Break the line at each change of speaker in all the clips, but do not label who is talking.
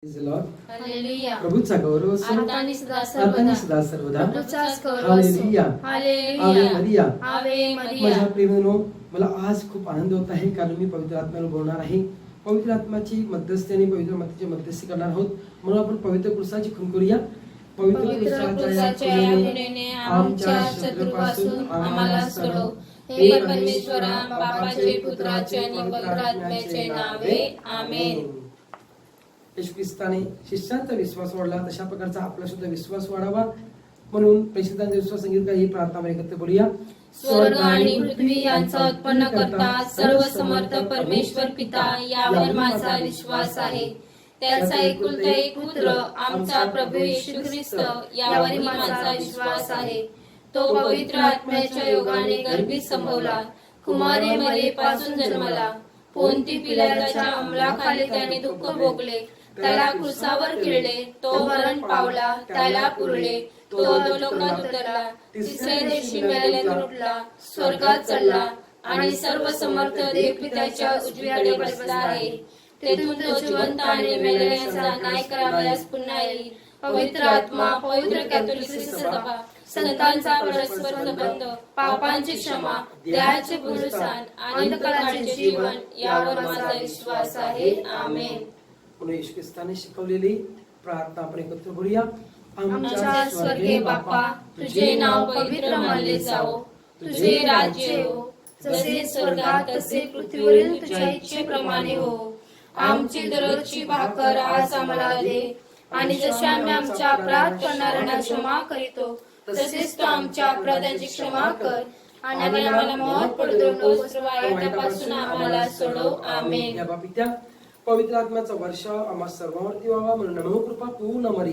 प्रभूचा गौरव असो,
आतानी सदा
आतानी
सर्वदा
सदा सर्वदा.
प्रभूचाच गौरव
हालेलुया.
असो. हालेलुया.
आवे मरिया.
आवे मरिया.
माझ्या प्रेमानो, मला आज खूप आनंद होत आहे कारण मी पवित्र आत्म्याला बोलणार आहे. पवित्र आत्म्याची मध्यस्थी आणि पवित्र मातेची मध्यस्थी करणार आहोत. म्हणून आपण पवित्र पुरुषाची खून करूया.
पवित्र पुरुषाच्या या खुणेने आमच्या शत्रूपासून आम्हाला सोडव. हे परमेश्वरा, बापाचे, पुत्राचे आणि पवित्र आत्म्याचे नावे. आमेन.
येशू ख्रिस्ताने शिष्यांचा विश्वास वाढला, तशा प्रकारचा आपला सुद्धा विश्वास वाढावा म्हणून प्रेषितांचा विश्वास संगीत ही प्रार्थना आपण एकत्र बोलूया.
स्वर्ग आणि पृथ्वी यांचा उत्पन्न करता सर्व समर्थ परमेश्वर पिता यावर माझा विश्वास आहे. त्याचा एकुलता एक पुत्र आमचा प्रभू येशू ख्रिस्त यावर माझा विश्वास आहे. तो पवित्र आत्म्याच्या योगाने गर्भीत संभवला, कुमारी मरियेपासून जन्मला, पोंती पिलाताच्या अंमलाखाली त्याने दुःख भोगले, त्याला क्रुसावर खिळले, तो मरण पावला, त्याला पुरले, तो अधोलोकात उतरला, तिसऱ्या दिवशी मेल्यातून उठला, स्वर्गात चढला आणि सर्व समर्थ देवपित्याच्या उजवीकडे बसला आहे. तेथून तो जिवंत आणि मेलेल्यांचा न्याय करावयास पुन्हा येईल. पवित्र आत्मा, पवित्र कॅथोलिक सभा, संतांचा परस्पर संबंध, पापांची क्षमा, देहाचे पुनरुत्थान, अंतःकरणाचे जीवन यावर माझा विश्वास आहे. आमेन.
म्हणून येशू ख्रिस्ताने शिकवलेली प्रार्थना आपण एकत्र बोलूया.
आमच्या स्वर्गीय बापा, तुझे नाव पवित्र मानले जावो, तुझे राज्य येवो, जसे स्वर्गात तसे पृथ्वीवरील तुझ्या इच्छेप्रमाणे हो. आमची दररोजची भाकर आज आम्हाला दे, आणि जसे आम्ही आमच्या अपराध करणाऱ्यांना क्षमा करीतो, तसेच तू आमच्या अपराधांची क्षमा कर, आणि आम्हाला मोहात पडू नको, वाईटापासून आम्हाला सोडव. आमेन.
या बापित्या पवित्र आत्म्याचा वर्ष आम्हा सर्वांवरती व्हावा म्हणून नमो कृपा पूर्ण मरी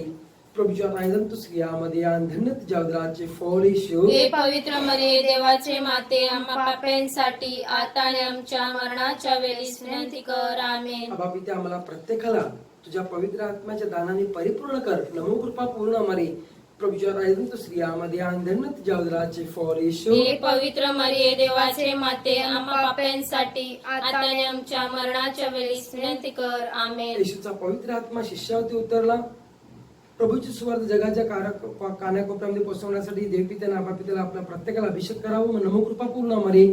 प्रभूच्या रायदंत स्त्रियामध्ये धन्य तुझ्या उदराचे फळ येशू.
हे पवित्र मरिये, देवाचे माते, आम्हा पाप्यांसाठी आता आणि आमच्या मरणाच्या वेळी विनंती कर. आमेन.
बापित्या आम्हाला प्रत्येकाला तुझ्या पवित्र आत्म्याच्या दानाने परिपूर्ण कर. नमो कृपा पूर्ण मरी प्रभूच्या रायदंत स्त्रियामध्ये धन्य तुझ्या उदराचे फळ येशू.
हे पवित्र मरिये, देवाचे माते, आम्हा पाप्यांसाठी आता आणि आमच्या मरणाच्या वेळी विनंती कर. आमेन.
येशूचा पवित्र आत्मा शिष्यावरती उतरला. प्रभूची सुवार्थ जगाच्या कानाकोपऱ्यामध्ये पोहोचवण्यासाठी देवपित्याने बापित्याला आपल्या प्रत्येकाला अभिषेक करावं म्हणून नमो कृपा पूर्ण मरी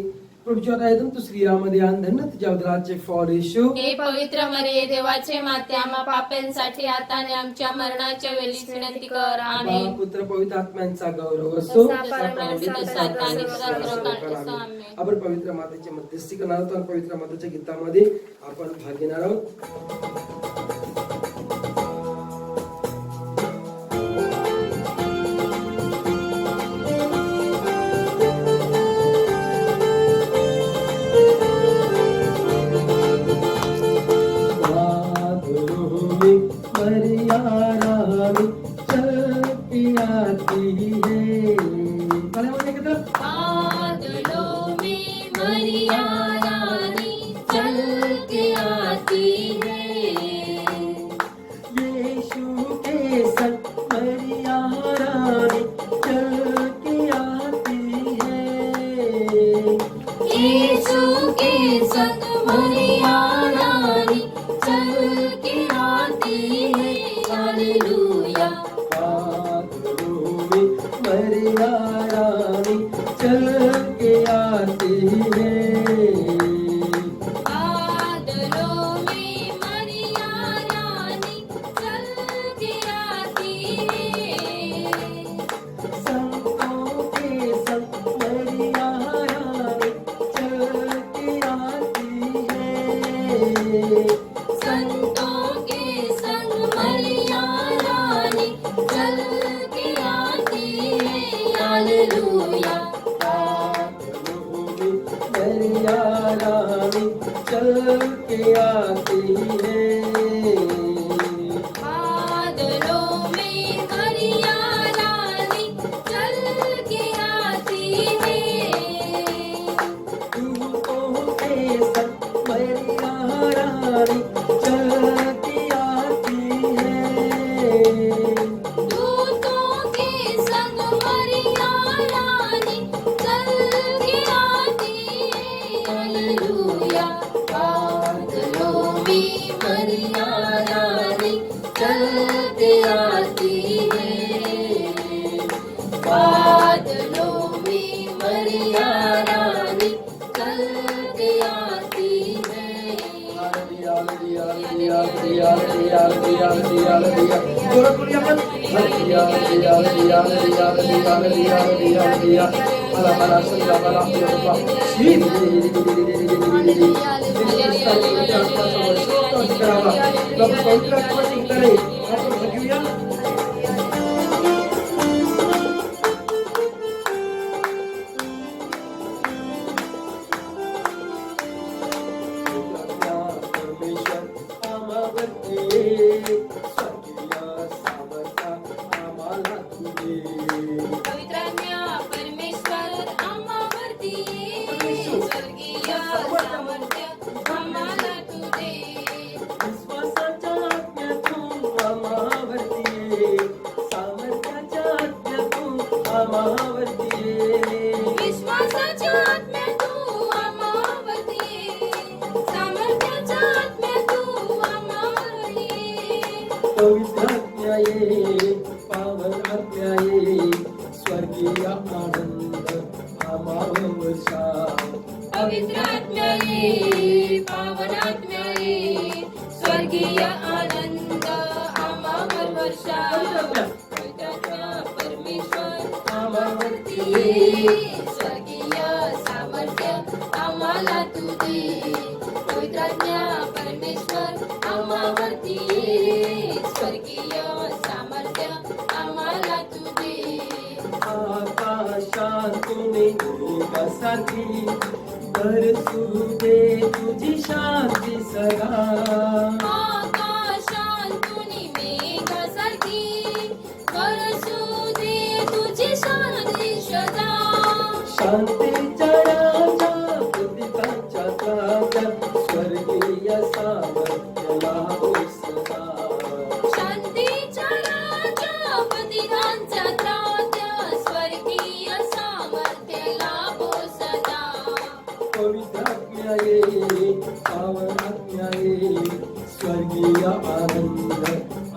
प्रभूच्या रायदंत स्त्रियामध्ये धन्य तुझ्या उदराचे फळ येशू.
हे पवित्र मरिये, देवाचे माते, आम्हा पाप्यांसाठी आता आणि आमच्या मरणाच्या वेळी विनंती कर. आमेन.
पुत्र पवित्र आत्म्यांचा गौरव असो. आपण पवित्र मातेची मध्यस्थी करणार आहोत आणि पवित्र मातेच्या गीतामध्ये आपण भाग घेणार आहोत.
Hallelujah. चलते आती है। बादलों में मरिया रानी चलते आती है।
जोरात बोलूया आपण. मला मला समजा मला आपल्या श्री पवित्र आत्म्याचे उत्तरे आपण बघूया. परमेश्वर आम्हावरती स्वर्गीय सामर्थ आम्हाला तुझे.
पवित्र आत्म्या परमेश्वर आम्हावरती स्वर्गीय सामर्थ्य आम्हाला तू दे.
विश्वासाच्या आत्म्यातून आम्हावरती सामर्थ्याच्या आत्म्यातून आम्हावरती
विश्वासाच्या आत्म्या तू आम्हावरती सामर्थ्याच्या आत्म्या तू आम्हावर ये.
पवित्र आत्म्या ये पावन आत्म्या ये स्वर्गीय आनंद आम्हावर वर्षा.
पवित्र आत्म्या ये पावन आत्म्या ये स्वर्गीय आनंद आम्हावर वर्षा. पवित्र आत्म्या परमेश्वर आम्हावरती ये स्वर्गीय सामर्थ्य आम्हाला तू दे. पवित्र आत्म्या परमेश्वर आम्हावरती ये स्वर्गीय सामर्थ्य आम्हाला तू दे.
आकाशातून मेघासारखी बरसू दे तुझी शांती सदा.
आकाशातून मेघासारखी बरसू दे तुझी शांती सदा.
शांतीच्या राजा प्रतीकांच्या ताज्या स्वर्गीय सामर्थ्य लाभो सदा.
शांतीच्या राजा पतितांचा त्रात्या स्वर्गीय सामर्थ्य लाभो सदा.
पवित्र आत्म्या ये पावन आत्म्या ये स्वर्गीय आनंद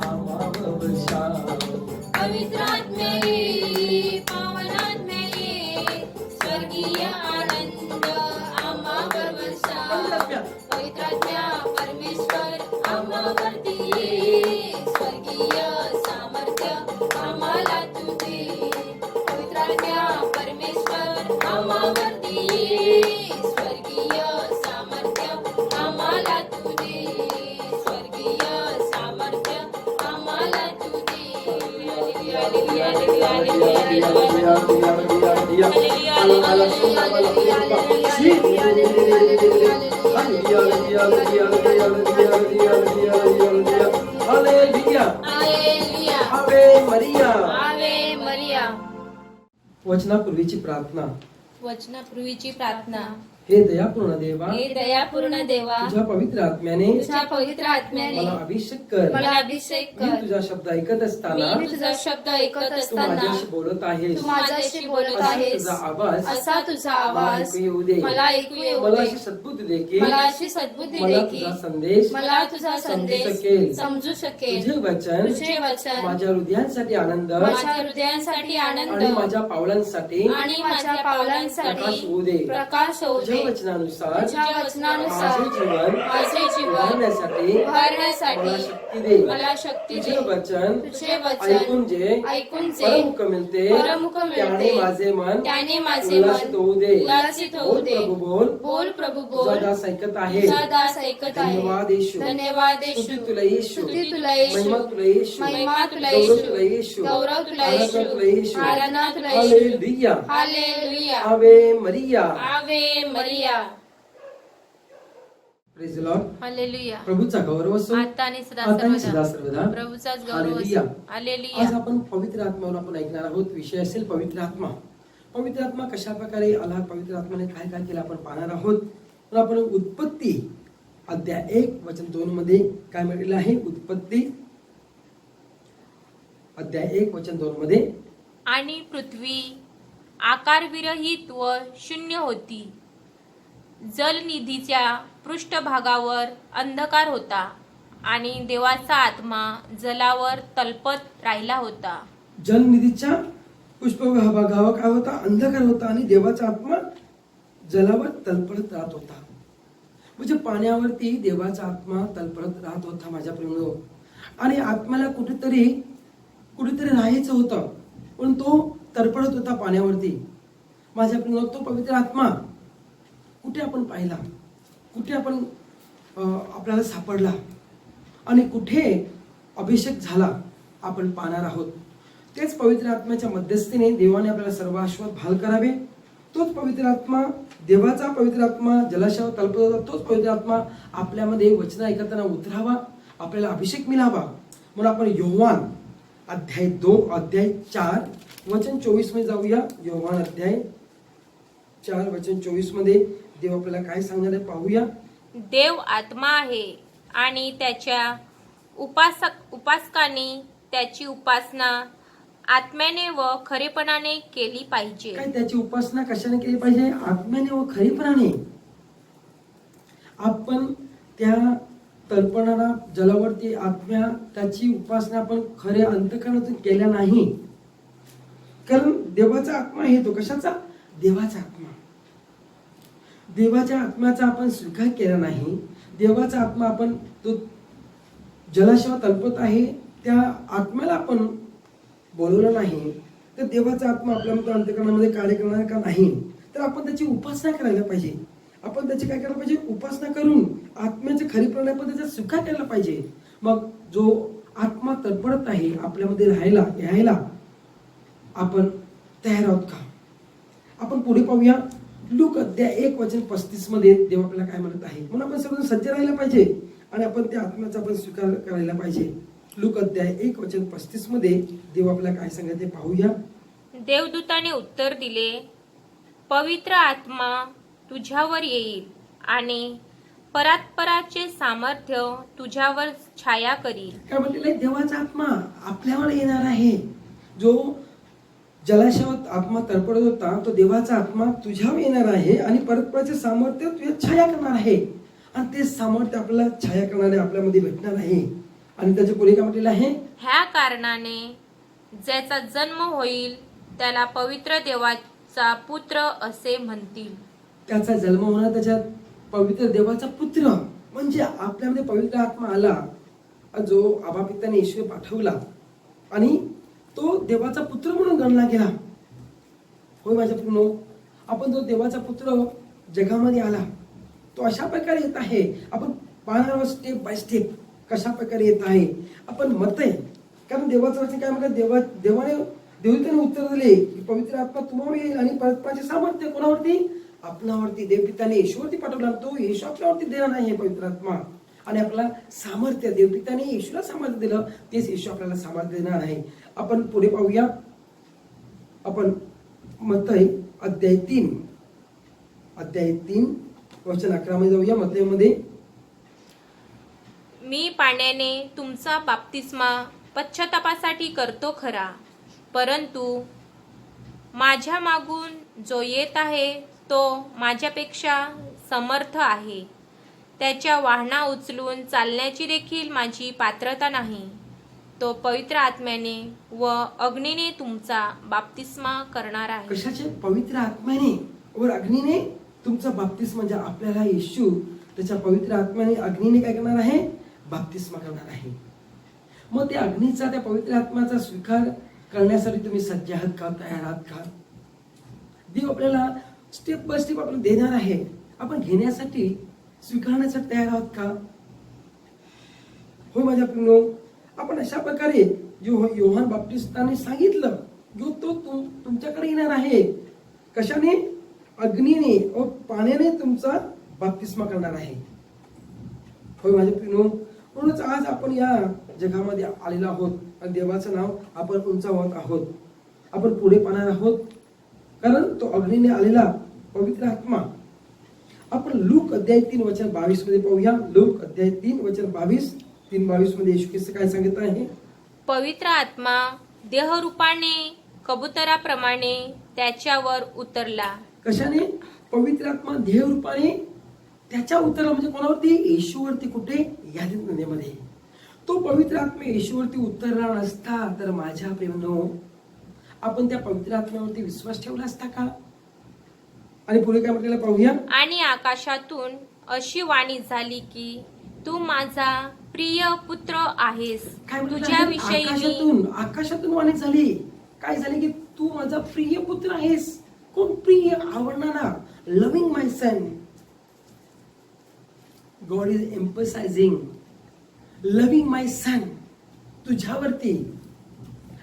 आम्हावर वर्षा.
पवित्र आत्म्या ये पावन आत्म्या ये स्वर्गीय आनंद आम्हावर वर्षा. पवित्र आत्म्या परमेश्वर आम्हावरती ये स्वर्गीय सामर्थ्य आम्हाला तू दे. पवित्र आत्म्या परमेश्वर आम्हावरती ये स्वर्गीय सामर्थ्य आम्हाला तू दे. स्वर्गीय सामर्थ्य आम्हाला तू दे. Hallelujah, hallelujah, hallelujah, hallelujah, hallelujah.
आवे मरिया.
आवे मरिया.
वचनापूर्वीची प्रार्थना.
वचनापूर्वीची प्रार्थना.
हे दयापूर्ण देवा,
हे दयापूर्ण देवा,
तुझ्या पवित्र आत्म्याने
तुझ्या पवित्र आत्म्याने
मला अभिषेक कर.
मला अभिषेक
मी
कर.
तुझा शब्द ऐकत असताना
मी तुझा शब्द ऐकत
तू
असताना
माझ्याशी बोलत आहेस.
तू माझ्याशी बोलत
असा
आहेस.
तुझा आवाज
असा तुझा
मला
आवाज
ऐकू येऊ दे.
मला ऐकू येऊ
मला
दे.
अशी सद्बुद्धी दे की
मला अशी सद्बुद्धी
मला
दे की
तुझा संदेश
मला तुझा
समजू
संदेश
शकेल.
समजू शकेल.
तुझे वचन
तुझे वचन
माझ्या हृदयांसाठी आनंद
माझ्या हृदयासाठी आनंद
आणि माझ्या पावलांसाठी
आणि माझ्या पावलांसाठी
प्रकाश होऊ दे.
प्रकाश होऊ
तुझ्या
दे.
वचनानुसार
तुझ्या वचनानुसार
माझे जीवन
माझे जीवन
उभारण्यासाठी मला
उभारण्यासाठी
शक्ती दे.
मला शक्ती
तुझे
दे.
वचन
तुझे वचन
ऐकून जे
ऐकून जे
परमुख मिळते
परमुख मिळते,
त्याने माझे मन
त्याने माझे
उल्हासित
मन
होऊ दे.
उल्हासित होऊ
बोल
दे.
प्रभू बोल.
बोल प्रभू
तुझा
बोल.
दास ऐकत आहे.
तुझा दास ऐकत आहे.
धन्यवाद येशू.
धन्यवाद
स्तुती
येशू.
तुला येशू.
स्तुती तुला येशू.
महिमा तुला येशू.
महिमा तुला
गौरव
येशू.
तुला येशू.
गौरव तुला
आराधना
येशू.
तुला येशू.
आराधना तुला येशू.
हालेलुया.
हालेलुया.
आवे मरिया.
आवे मरिया.
Praise the Lord.
हालेलुया.
प्रभूचा गौरव असो.
आता आणि सदा
आता आणि
सर्वदा.
सदा सर्वदा.
प्रभूचाच गौरव
हालेलुया.
असो. हालेलुया.
आज आपण पवित्र आत्म्यावर आपण ऐकणार आहोत. विषय असेल पवित्र आत्मा. पवित्र आत्मा कशा प्रकारे आला, पवित्र आत्म्याने काय काय केलं आपण पाहणार आहोत. तर आपण उत्पत्ती अध्याय 1 वचन 2 मध्ये काय म्हटलेलं आहे. उत्पत्ती अध्याय 1 वचन 2 मध्ये
आणि पृथ्वी आकारविरहित व शून्य होती. जलनिधीच्या पृष्ठभागावर अंधकार होता आणि देवाचा आत्मा जलावर तलपत राहिला होता.
जलनिधीच्या पुष्पभागावर काय होता? अंधकार होता आणि देवाचा आत्मा जलावर तलपडत राहत होता. म्हणजे पाण्यावरती देवाचा आत्मा तलपडत राहत होता माझ्या प्रेमो. आणि आत्म्याला कुठेतरी राहायचं होतं, पण तो तडफडत होता पाण्यावरती. माझ्या प्रेमो, तो पवित्र आत्मा कुठे आपण पाहिला, कुठे आपण आपल्याला सापडला आणि कुठे अभिषेक झाला आपण पाहणार आहोत. तेच पवित्र आत्म्याच्या मध्यस्थीने देवाने आपल्याला सर्व आशीर्वाद भाल करावे. तोच पवित्र आत्मा, देवाचा पवित्र आत्मा जलाशयावर तलपत होता. तोच पवित्र आत्मा आपल्यामध्ये वचन ऐकताना उतरावा, आपल्याला अभिषेक मिळावा. म्हणून आपण योहान अध्याय 2 अध्याय 4 वचन 24 मध्ये जाऊया. योहान अध्याय 4 वचन 24 मध्ये देव आपल्याला काय सांगणार आहे पाहूया.
देव आत्मा आहे आणि त्याच्या उपासकांनी त्याची उपासना आत्म्याने व खरेपणाने केली पाहिजे.
काय त्याची उपासना कशाने केली पाहिजे? आत्म्याने व खरेपणाने. आपण त्या तळपणारा जलावरती आत्म्या त्याची उपासना आपण खऱ्या अंतःकरणातून केल्या नाही. कारण देवाचा आत्मा आहे तो. कशाचा? देवाचा आत्मा. देवाच्या आत्म्याचा आपण स्वीकार केला नाही. देवाचा आत्मा आपण तो जलाशयावर तळपत आहे त्या आत्म्याला आपण बोलवलं नाही, तर देवाचा आत्मा आपल्यामध्ये अंतःकरणामध्ये कार्य करणार का नाही? तर आपण त्याची उपासना करायला पाहिजे. आपण त्याची काय करायला पाहिजे? उपासना करून आत्म्याचे खरीपणाने आपण त्याचा स्वीकार केला पाहिजे. मग जो आत्मा तडफडत आहे आपल्यामध्ये यायला आपण तयार आहोत का? आपण पुढे पाहूया. लूक अध्याय 1 वचन 35 मध्ये देव आपल्याला काय म्हणत आहे. म्हणून आपण सर्वजण सज्ज राहायला पाहिजे आणि आपण त्या आत्म्याचा आपण स्वीकार करायला पाहिजे. लूक अध्याय 1 वचन 35 मध्ये देव आपल्याला काय सांगत ते पाहूया.
देवदूताने उत्तर दिले, पवित्र आत्मा तुझ्यावर येईल आणि परात्पराचे सामर्थ्य तुझ्यावर छाया करील.
काय म्हटलेलं आहे? देवाचा आत्मा आपल्यावर येणार आहे. जो जलाशयात आत्मा तडफडत होता तो देवाचा आत्मा तुझ्यावर येणार आहे आणि परतपराचे सामर्थ्य तुझ्या छाया करणार आहे. आणि ते सामर्थ्य आपल्याला छाया करणारे आपल्यामध्ये भेटणार आहे. आणि त्याच्या पुढे काय म्हटलेलं आहे?
ह्या कारणाने ज्याचा जन्म होईल त्याला पवित्र देवाचा पुत्र असे म्हणतील.
त्याचा जन्म होणार त्याच्यात पवित्र देवाचा पुत्र. म्हणजे आपल्यामध्ये पवित्र आत्मा आला, जो आबा पित्याने येशू पाठवला आणि तो देवाचा पुत्र म्हणून गणला गेला. होय माझ्या प्रियो, आपण जो देवाचा पुत्र जगामध्ये आला तो अशा प्रकारे येत आहे. आपण पाहणार स्टेप बाय स्टेप कशा प्रकारे येत आहे. आपण मत आहे, कारण देवाचं वचन काय म्हणतात? देवदूताने उत्तर दिले की पवित्र आत्मा तुम्हाला येईल आणि परतपराचे सामर्थ्य कोणावरती? आपणावरती. देवपिताने येशूवरती पाठवला, तो येशू आपल्यावरती देणार नाही पवित्र आत्मा. आणि आपल्याला सामर्थ्य देवपिताने येशूला सामर्थ्य दिलं, तेच येशू आपल्याला सामर्थ्य देणार आहे. आपण पुढे पाहूया. आपण मत्तई अध्याय 3 वचन 11 मध्ये जाऊया. मत्तईमध्ये,
मी पाण्याने तुमचा बाप्तिस्मा पश्चातापासाठी करतो खरा, परंतु माझ्या मागून जो येत आहे तो माझ्यापेक्षा समर्थ आहे. त्याच्या वाहना उचलून चालण्याची देखील माझी पात्रता नाही. तो पवित्र आत्म्याने व अग्नीने तुमचा बाप्तिस्मा करणार आहे.
कशाचे? पवित्र आत्म्याने व अग्नीने तुमचा बाप्तिस्मा. म्हणजे आपल्याला येशू त्याच्या पवित्र आत्म्याने अग्नीने काय करणार आहे? बाप्तिस्मा करणार आहे. मग त्या अग्नीचा, त्या पवित्र आत्म्याचा स्वीकार करण्यासाठी तुम्ही सज्ज आहात का? तयार आहात का? देव आपल्याला स्टेप बाय स्टेप आपल्याला देणार आहे. आपण घेण्यासाठी, स्वीकारण्यासाठी तयार आहात का? होय माझ्या प्रियो, आपण अशा प्रकारे योहान बाप्तिस्ताने सांगितलं, जो तो तुमच्याकडे येणार आहे. कशाने? अग्नीने व पाण्याने तुमचा बाप्तिस्मा करणार आहे. होय माझ्या प्रियो, म्हणूनच आज आपण या जगामध्ये आलेलो आहोत आणि देवाचं नाव आपण उंचावत आहोत. आपण पुढे पाहणार आहोत, कारण तो अग्नीने आलेला पवित्र आत्मा. आपण लूक अध्याय 3 वचन 22 मध्ये पाहूया. लूक अध्याय 3 वचन 22 मध्ये येशू ख्रिस्त काय सांगत आहे?
पवित्र आत्मा देहरूपाने कबुतराप्रमाणे त्याच्यावर उतरला.
कशाने? पवित्र आत्मा देह रूपाने त्याच्या उत्तराला म्हणजे कोणावरती? येशूवरती. कुठे? यादी नदीमध्ये. तो पवित्र आत्मा येशूवरती उतरला नसता तर माझ्या प्रेमनो आपण त्या पवित्र आत्म्यावरती विश्वास ठेवला असता का? आणि पुढे काय म्हटलेलं पाहूया.
आणि आकाशातून अशी वाणी झाली की तू माझा प्रिय पुत्र आहेस,
काय म्हटलं?
तुझ्याविषयी मी
आकाशातून वाणी झाली. काय झाली? की तू माझा प्रिय पुत्र आहेस. कोण प्रिय? आवडणारा. Loving my son. God is emphasising loving my son तुझ्यावरती.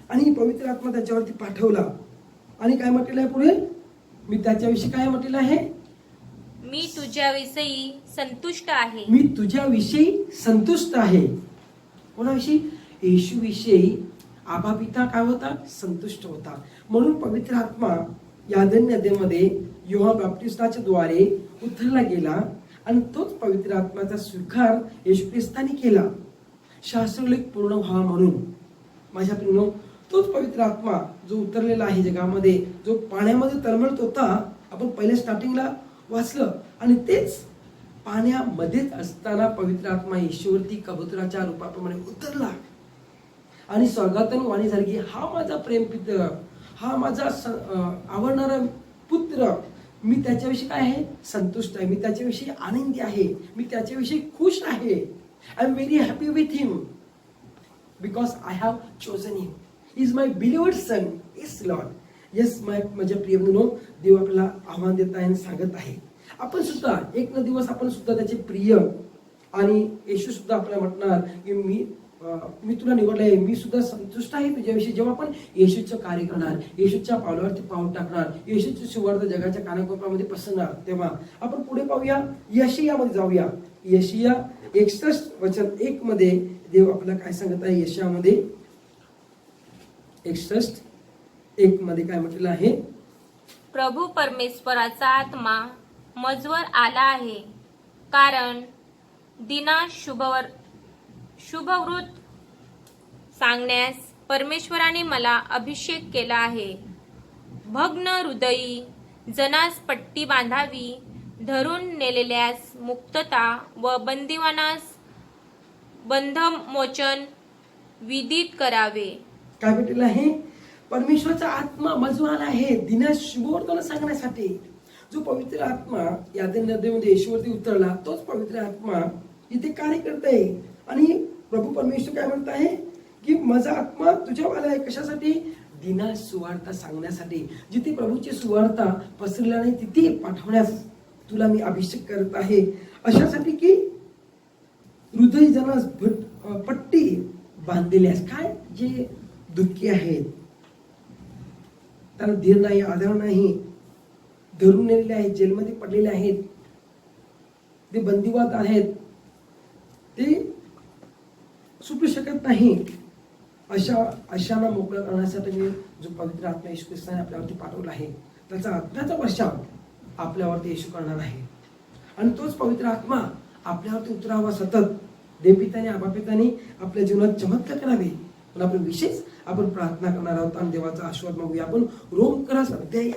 आणि पवित्र आत्मा त्याच्यावरती पाठवला. आणि काय म्हटलेलं आहे पुढे? मी त्याच्याविषयी काय म्हटलेलं आहे?
मी तुझ्याविषयी संतुष्ट आहे.
मी तुझ्याविषयी संतुष्ट आहे. कोणाविषयी? येशूविषयी आबा पिता काय होता? संतुष्ट होता. म्हणून पवित्र आत्मा यादन नदीमध्ये योहान बाप्तिस्ताच्या द्वारे उतरला गेला आणि तोच पवित्र आत्म्याचा स्वीकार येशू ख्रिस्ताने केला शास्त्रलेख पूर्ण व्हावा म्हणून. माझ्या प्रियो, तोच पवित्र आत्मा जो उतरलेला आहे जगामध्ये, जो पाण्यामध्ये तळमळत होता, आपण पहिले स्टार्टिंगला वाचलं, आणि तेच पाण्यामध्येच असताना पवित्र आत्मा येशूवरती कबुतराच्या रूपाप्रमाणे उतरला आणि स्वर्गातून वाणी झाली की हा माझा प्रेमपुत्र, हा माझा आवडणारा पुत्र, मी त्याच्याविषयी काय आहे? संतुष्ट आहे. मी त्याच्याविषयी आनंदी आहे. मी त्याच्याविषयी खुश आहे. I am very happy with him because I have chosen him. Is my beloved son. Yes Lord. Yes माझ्या प्रिय बंधूंनो, देव आपल्याला आव्हान देत आहे आणि सांगत आहे. आपण सुद्धा एक ना दिवस आपण सुद्धा त्याचे प्रिय, आणि येशू सुद्धा आपल्याला म्हटणार की मी तुला निवडलं आहे, मी सुद्धा संतुष्ट आहे तुझ्याविषयी. जेव्हा आपण येशूचं कार्य करणार, येशूच्या पावलावरती पाऊल टाकणार, येशूची सुवार्ता जगाच्या कानाकोपऱ्यामध्ये पसरणार, तेव्हा आपण पुढे पाहूया. यशियामध्ये जाऊया. यशिया 61:1 मध्ये देव आपल्याला काय सांगत आहे? यशियामध्ये 61:1 मध्ये काय म्हटलेलं आहे?
प्रभू परमेश्वराचा आत्मा मजवर आला आहे, कारण दिना शुभवृत्त सांगण्यास परमेश्वराने मला अभिषेक केला आहे. भग्न हृदयी जनास पट्टी बांधावी, धरून नेलेल्यास मुक्तता व बंदिवानास बंधमोचन विदित करावे.
काय म्हटलेलं आहे? परमेश्वराचा आत्मा मजवर आला आहे दिना शुभवर्तमान सांगण्यासाठी. जो पवित्र आत्मा यादन नदीमध्ये येशूवरती उतरला, तोच पवित्र आत्मा इथे कार्य करत आहे. आणि प्रभू परमेश्वर काय म्हणत आहे की माझा आत्मा तुझ्यावर आला आहे. कशासाठी? दिना सुवार्ता सांगण्यासाठी. जिथे प्रभूची सुवार्ता पसरल्या नाही तिथे पाठवण्यास तुला मी अभिषेक करत आहे. अशासाठी की हृदय जनास पट्टी बांधलेल्यास, काय जे दुःखी आहेत, त्यांना धीर नाही, आधार नाही, धरून नेलेले आहेत, जेलमध्ये पडलेले आहेत, ते बंदिवात आहेत, ते सुटू शकत नाही, अशांना मोकळं करण्यासाठी मी जो पवित्र आत्मा येशू ख्रिस्ताने आपल्यावरती पाठवला आहे, त्याचा आत्म्याचा वर्षाव आपल्यावरती येशू करणार आहे. आणि तोच पवित्र आत्मा आपल्यावरती उतरावा सतत. देवपिताने आबापिताने आपल्या जीवनात चमत्कार करावे. पण आपण विशेष आपण प्रार्थना करणार आहोत आणि देवाचा आशीर्वाद मागूया. आपण रोमकरास अध्याय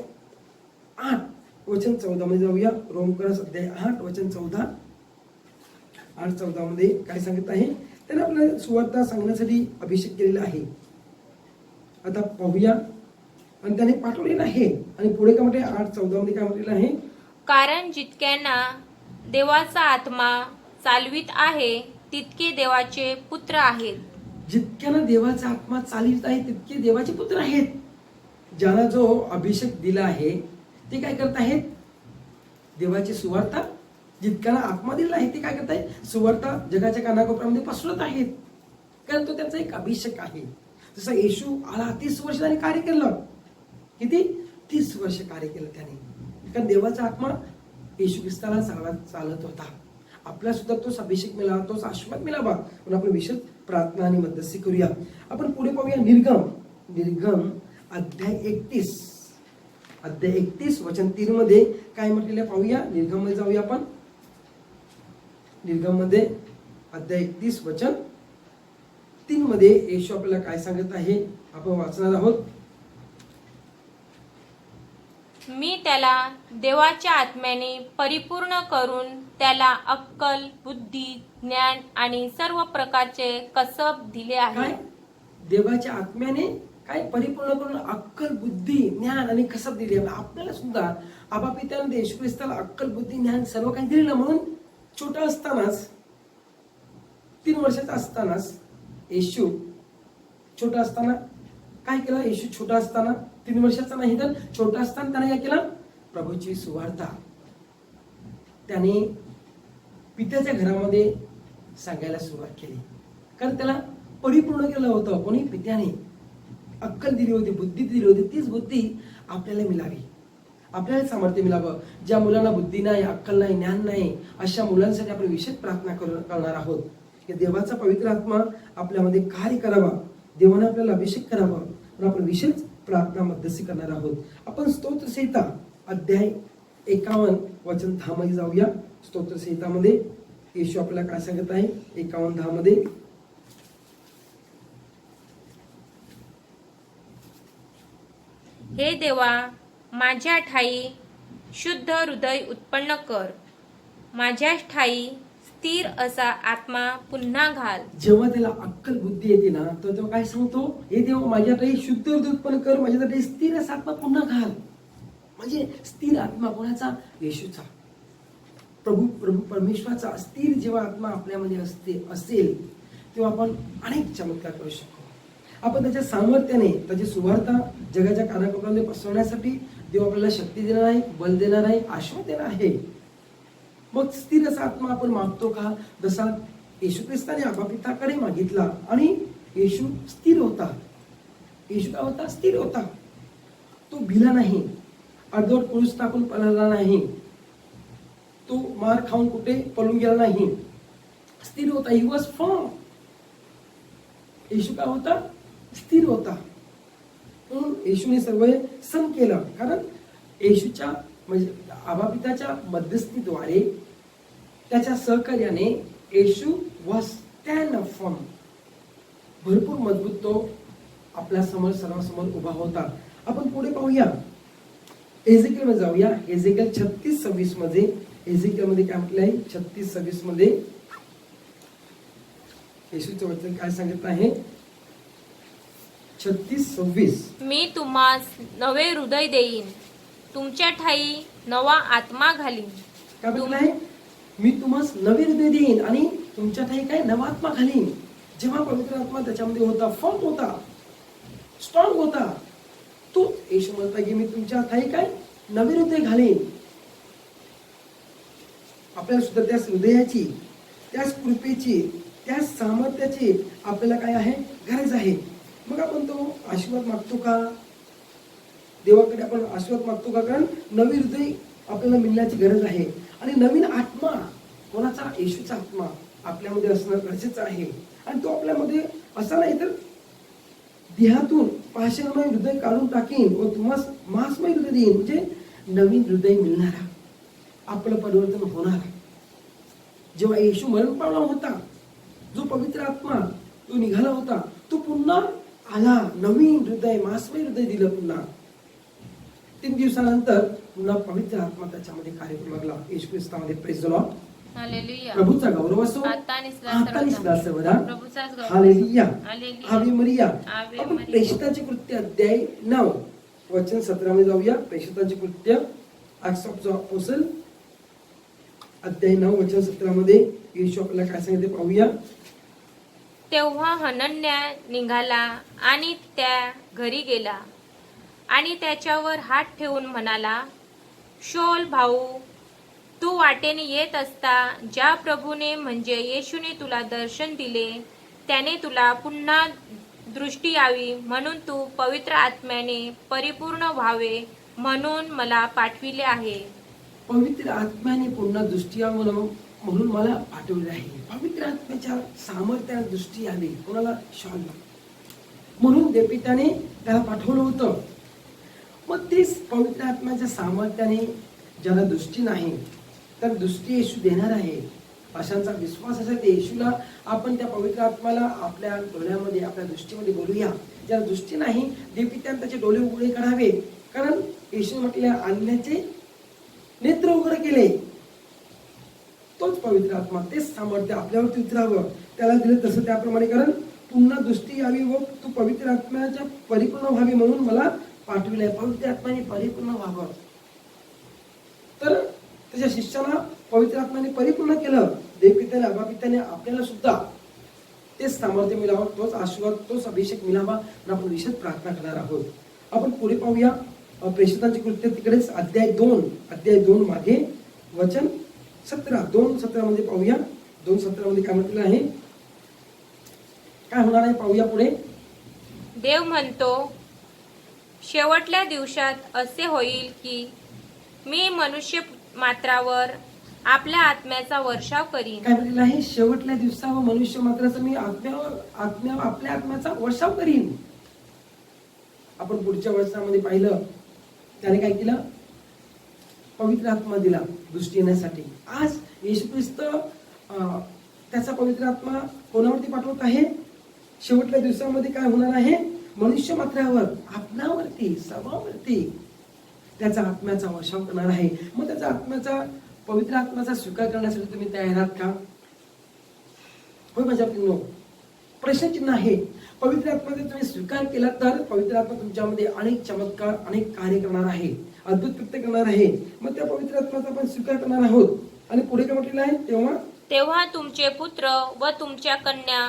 8:14 मध्ये जाऊया. रोमकरास अध्याय 8:14 8:14 मध्ये काय सांगत आहे? त्याने आपल्याला सुवार्ता सांगण्यासाठी अभिषेक केलेला आहे. आता पाहूया. आणि त्याने पाठवलेलं आहे. आणि पुढे काय म्हणते? 8:14 मध्ये काय म्हटलेलं आहे?
कारण जितक्यांना देवाचा आत्मा चालवित आहे तितके देवाचे पुत्र आहेत.
जितक्यांना देवाचा आत्मा चालवित आहे तितके देवाचे पुत्र आहेत. ज्यांना जो अभिषेक दिला आहे ते काय करत आहेत? देवाची सुवार्ता. जितक्यांना आत्मा दिला आहे ते काय करत आहेत? सुवार्ता जगाच्या कानाकोपऱ्यामध्ये पसरत आहेत. कारण तो त्यांचा एक अभिषेक आहे. जसं येशू आला 30 वर्ष त्याने कार्य केलं. किती? 30 वर्ष कार्य केलं त्याने. कारण देवाचा आत्मा येशू ख्रिस्ताला चालत होता. आपल्याला सुद्धा तोच अभिषेक मिळावा, तोच आशीर्वाद मिळावा. पण आपण विशेष प्रार्थना आणि मध्यस्थी करूया. आपण पुढे पाहूया. निर्गम अध्याय 31 वचन 3 मध्ये काय म्हटलेलं पाहूया. निर्गम मध्ये जाऊया आपण. निर्गम मध्ये अध्याय 31 वचन 3 मध्ये येशू आपल्याला काय सांगत आहे आपण वाचणार आहोत.
मी त्याला देवाच्या आत्म्याने परिपूर्ण करून त्याला अक्कल, बुद्धी, ज्ञान आणि सर्व प्रकारचे कसब दिले आहे.
काय देवाच्या आत्म्याने काय परिपूर्ण करून अक्कल, बुद्धी, ज्ञान आणि कसब दिली आहे. आपल्याला सुद्धा आबा पित्याने येशू ख्रिस्ताला अक्कल, बुद्धी, ज्ञान सर्व काही दिलेलं. म्हणून छोटा असतानाच 3 वर्षाचा असतानाच येशू छोटा असताना काय केलं? येशू छोटा असताना 3 वर्षाचा नाही तर छोटा असताना त्याने काय केलं? प्रभूची सुवार्ता त्याने पित्याच्या घरामध्ये सांगायला सुरुवात केली. कारण त्याला परिपूर्ण केलं होतं कोणी? पित्याने अक्कल दिली होती, बुद्धी दिली होती. तीच बुद्धी आपल्याला मिळावी, आपल्याला सामर्थ्य मिळावं. ज्या मुलांना बुद्धी नाही, अक्कल नाही, ज्ञान नाही, अशा मुलांसाठी आपण विशेष प्रार्थना करणार आहोत की देवाचा पवित्र आत्मा आपल्यामध्ये कार्य करावा, देवाने आपल्याला अभिषेक करावा. पण आपण विशेष प्रार्थना मध्यस्थी करणार आहोत. आपण स्तोत्रसंहिता अध्याय 51 वचन 10 मध्ये जाऊया. स्तोत्रसंहितामध्ये येशू आपल्याला काय सांगत आहे? 51:10 मध्ये,
हे देवा, माझ्या ठाई शुद्ध हृदय उत्पन्न कर, माझ्या ठाई स्थिर असा आत्मा पुन्हा घाल.
जेव्हा त्याला अक्कल बुद्धी येते ना, तर तो काय सांगतो? हे देवा, माझ्यासाठी शुद्ध हृदय उत्पन्न कर, माझ्यासाठी स्थिर असा आत्मा पुन्हा घाल. म्हणजे स्थिर आत्मा कोणाचा? येशूचा, प्रभू परमेश्वराचा. स्थिर जेव्हा आत्मा आपल्यामध्ये असेल तेव्हा आपण अनेक चमत्कार करू शकतो. आपण त्याच्या सामर्थ्याने त्याची सुवार्ता जगाच्या कानाकोपऱ्यामध्ये पसरवण्यासाठी देव आपल्याला शक्ती देणार आहे, बल देणार आहे, आशीर्वाद देणार आहे. मग स्थिर असा आत्मा आपण मागतो का? जसा येशू ख्रिस्ताने आबा पिताकडे मागितला आणि येशू स्थिर होता. येशू काय होता? स्थिर होता. तो भिला नाही, अर्धवट पुरुष टाकून पळाला नाही, तो मार खाऊन कुठे पळून गेला नाही, स्थिर होता. He was firm. येशू काय होता? स्थिर होता. म्हणून येशूने सर्व सहन केलं. कारण येशूच्या म्हणजे आबा पिताच्या मध्यस्थीद्वारे त्याच्या सहकार्याने येशू वॉज स्टँड फर्म. भरपूर मजबूत तो आपल्या समोर सर्वांसमोर उभा होता. आपण पुढे पाहूया, एजेकिएल मध्ये जाऊया. एजेकिएल 36:26 मध्ये, एजेकिएल मध्ये काय म्हटलं आहे? 36:26 मध्ये येशूचं वचन काय सांगत आहे? 36:26,
मी तुम्हास नवे हृदय देईन, तुमच्या ठाई नवा आत्मा घालीन.
काय म्हटलं आहे? मी तुम्हाला नवे हृदय देईन आणि तुमच्या ठाई काय? नवा आत्मा घालीन. जेव्हा पवित्र आत्मा त्याच्यामध्ये होता, फर्म होता, स्ट्रॉंग होता, तो येशू म्हणता की मी तुमच्या ठाई काय? नवे हृदय घालीन. आपल्याला सुद्धा त्याच हृदयाची, त्याच कृपेची, त्याच सामर्थ्याची आपल्याला काय आहे? गरज आहे. मग आपण तो आशीर्वाद मागतो का? देवाकडे आपण आशीर्वाद मागतो का? कारण नवी हृदय आपल्याला मिळण्याची गरज आहे. आणि नवीन आत्मा कोणाचा? येशूचा आत्मा आपल्यामध्ये असणं गरजेचं आहे. आणि तो आपल्यामध्ये असा नाही तर देहातून पाषाणमय हृदय काढून टाकीन व तुम्हाला मांसमय हृदय देईन. म्हणजे नवीन हृदय मिळणारा, आपलं परिवर्तन होणार. जेव्हा येशू मरण पावला होता, जो पवित्र आत्मा तो निघाला होता, तो पुन्हा आला. नवीन हृदय, मांसमय हृदय दिलं पुन्हा. 3 दिवसानंतर पुन्हा पवित्र आत्मा त्याच्यामध्ये कार्य करू लागला. येशू ख्रिस्तामध्ये. Praise the Lord.
हालेलुया.
प्रभूचा गौरव असो,
आता आणि सदा
आता
सर्वदा.
सर्वदा.
प्रभूचाच गौरव.
हालेलुया.
हालेलुया.
आवे मरिया.
आवे
आपण
मरिया.
प्रेषिताचे कृत्य अध्याय 9 वचन 17 मध्ये जाऊया. प्रेषिताचे कृत्य, ॲक्ट्स ऑफ द अपोस्टल अध्याय 9 वचन 17 मध्ये येशू आपल्याला काय सांगितले पाहूया.
तेव्हा हनन्या निघाला आणि त्या घरी गेला आणि त्याच्यावर हात ठेवून म्हणाला, शौल भाऊ, तू वाटेने येत असता ज्या प्रभूने म्हणजे येशूने तुला दर्शन दिले, त्याने तुला पुन्हा दृष्टी यावी म्हणून तू पवित्र आत्म्याने परिपूर्ण व्हावे म्हणून मला पाठविले आहे.
पवित्र आत्म्याने पुन्हा दृष्टी यावी म्हणून मला पाठवले आहे. पवित्र आत्म्याच्या सामर्थ्याने दृष्टी यावी कोणाला? शौलला. म्हणून देवपिताने त्याला पाठवलं होतं. मग तेच पवित्र आत्म्याच्या सामर्थ्याने ज्याला दृष्टी नाही तर दृष्टी येशू देणार आहे. अशांचा विश्वास असेल ते येशूला आपण त्या पवित्र आत्म्याला आपल्या डोळ्यामध्ये, आपल्या दृष्टीमध्ये बोलूया. ज्याला दृष्टी नाही, देवपित्याने त्याचे डोळे उघडे करावे. कारण येशू म्हटले, आणण्याचे नेत्र उघडे केले. तोच पवित्र आत्मा, तेच सामर्थ्य आपल्यावरती उतरावं त्याला दिलं, तसं त्याप्रमाणे कारण पुन्हा दृष्टी यावी व तू पवित्र आत्म्याच्या परिपूर्ण व्हावी म्हणून मला पाठविलंय. पवित्र आत्म्याने परिपूर्ण व्हावं. तर त्याच्या शिष्याला पवित्र आत्म्याने परिपूर्ण केलं. देवपित्याने अबा पित्याने आपल्याला सुद्धा तेच सामर्थ्य मिळावं, तोच आशीर्वाद, तोच अभिषेक मिळावा म्हणून आपण विशेष प्रार्थना करणार आहोत. आपण पुढे पाहूया प्रेषितांची कृत्य तिकडेच अध्याय 2 मागे वचन 17, 2:17 मध्ये पाहूया. 2:17 मध्ये काय म्हटलेलं आहे, काय होणार आहे पाहूया पुढे.
देव म्हणतो, शेवटल्या दिवसात असे होईल की मी मनुष्य मात्रावर आपल्या आत्म्याचा वर्षाव करीन.
काय म्हटलेलं आहे, शेवटल्या दिवसावर मनुष्य मात्राचा मी आपल्या आत्म्याचा वर्षाव करीन. आपण पुढच्या वर्षामध्ये पाहिलं त्याने काय केलं, पवित्र आत्मा दिला दृष्टी येण्यासाठी. आज येशू ख्रिस्त त्याचा पवित्र आत्मा कोणावरती पाठवत आहे, शेवटल्या दिवसामध्ये काय होणार आहे, मनुष्य मात्रावर आपणावरती सर्वांवरती त्याचा आत्म्याचा वर्षाव करणार आहे. मग त्याचा आत्म्याचा पवित्र आत्म्याचा स्वीकार करण्यासाठी तुम्ही तयार आहात का? होय माझ्या प्रियो, प्रश्नचिन्ह आहे. पवित्र आत्म्याचा तुम्ही स्वीकार केला तर पवित्र आत्मा तुमच्यामध्ये अनेक चमत्कार, अनेक कार्य करणार आहे, अद्भुत कृत्य करणार आहे. मग त्या पवित्र आत्म्याचा आपण स्वीकार करणार आहोत. आणि पुढे काय म्हटलेलं आहे,
तेव्हा तुमचे पुत्र व तुमच्या कन्या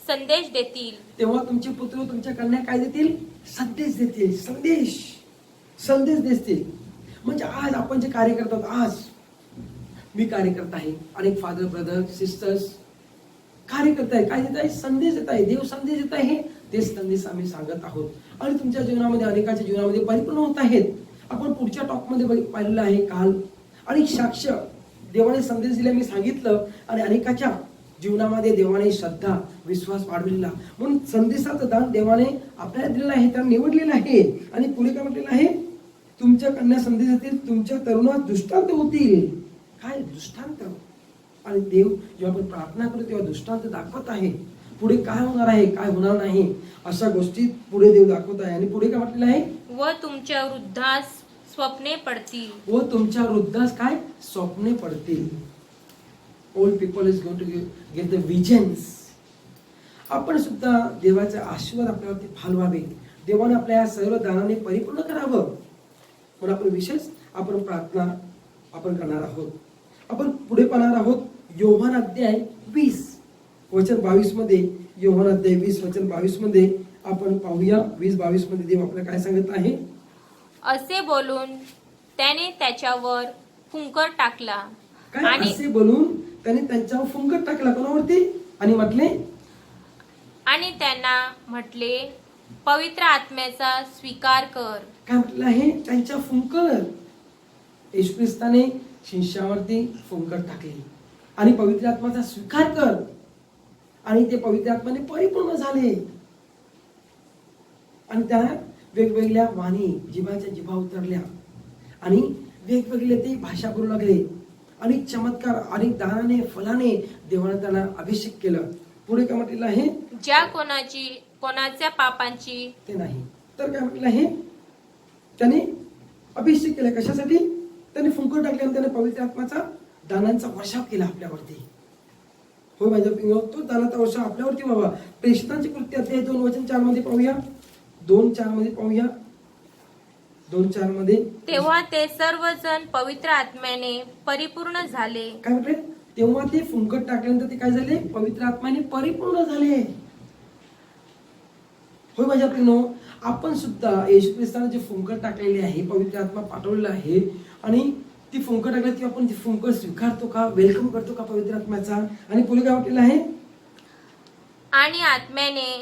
संदेश देतील.
तेव्हा तुमचे पुत्र तुमच्या कन्या काय देतील, संदेश देतील. संदेश देतील. म्हणजे आज आपण जे कार्य करतात, आज मी कार्य करत आहे, अनेक फादर ब्रदर सिस्टर्स कार्य करत आहे, काय देत आहे, संदेश देत आहे. देव संदेश देत आहे, तेच संदेश आम्ही सांगत आहोत. आणि तुमच्या जीवनामध्ये अनेकाच्या जीवनामध्ये परिपूर्ण होत आहेत. आपण पुढच्या टॉकमध्ये पाहिलेलं आहे काल. आणि साक्ष देवाने संदेश दिला मी सांगितलं, आणि अनेकाच्या जीवनामध्ये देवाने श्रद्धा विश्वास वाढवलेला. म्हणून संदेशाचं दान देवाने आपल्याला दिलेलं आहे, त्याला निवडलेलं आहे. आणि पुढे काय म्हटलेलं आहे, तुमच्या कन्या संदेश देतील, तुमच्या तरुणात दृष्टांत होतील. काय दृष्टांत? आणि देव जेव्हा आपण प्रार्थना करतो तेव्हा दृष्टांत दाखवत आहे, पुढे काय होणार आहे, काय होणार नाही, अशा गोष्टी पुढे देव दाखवत आहे. आणि पुढे काय म्हटलेलं आहे,
व तुमच्या वृद्धास स्वप्ने पडतील.
व तुमच्या वृद्धास काय स्वप्ने पडतील. Old people is going to get the visions. आपण सुद्धा देवाचे आशीर्वाद आपल्यावरती फालवावे, देवाने आपल्या सर्व दानाने परिपूर्ण करावं म्हणून आपण विशेष आपण प्रार्थना आपण करणार आहोत. आपण पुढे पाहणार आहोत योहान अध्याय 20 वचन 22 मध्ये. योहान अध्याय 20 वचन 22 मध्ये आपण पाहूया. 20-22 मध्ये देव आपल्याला काय सांगत आहे.
असे बोलून त्याने त्याच्यावर फुंकर टाकला.
काय असे बोलून त्याने त्यांच्यावर फुंकर टाकला, कोणावरती, आणि म्हटले,
आणि त्यांना म्हटले, पवित्र आत्म्याचा स्वीकार कर.
काय म्हटलं आहे, त्यांच्या फुंकर. येशू ख्रिस्ताने शिष्यावरती फुंकर टाकली आणि पवित्र आत्म्याचा स्वीकार कर, आणि ते पवित्र आत्म्याने परिपूर्ण झाले. आणि त्या वेगवेगळ्या वाणी जिभाच्या जिभा उतरल्या आणि वेगवेगळे ते भाषा बोलू लागले. आणि चमत्कार आणि दानाने फलाने देवाने त्यांना अभिषेक केलं. पुढे काय म्हटलेलं आहे,
ज्या कोणाच्या पापांची
ते नाही. तर काय म्हटलेलं आहे, त्याने अभिषेक केला. कशासाठी, त्याने फुंकर टाकले आणि त्याने पवित्र आत्म्याचा दानांचा वर्षाव केला आपल्यावरती. हो माझ्या पिंगो, तो दानाचा वर्षाव आपल्यावरती व्हावा. प्रेषितांची कृत्य अध्याय 2 वचन 4 मध्ये पाहूया. 2:4 मध्ये पाहूया. 2:4 मध्ये,
तेव्हा ते सर्वजण पवित्र आत्म्याने परिपूर्ण झाले.
काय म्हटले, तेव्हा ते फुंकर टाकल्यानंतर ते काय झाले, पवित्र आत्म्याने परिपूर्ण झाले. होय माझ्या प्रिनो, आपण सुद्धा येशू ख्रिस्ताने जे फुंकर टाकलेले आहे, पवित्र आत्मा पाठवलेला आहे, आणि ती फुंकर टाकली ती आपण ती फुंकर स्वीकारतो का, वेलकम करतो का पवित्र आत्म्याचा. आणि पुढे काय म्हटलेलं आहे,
आणि आत्म्याने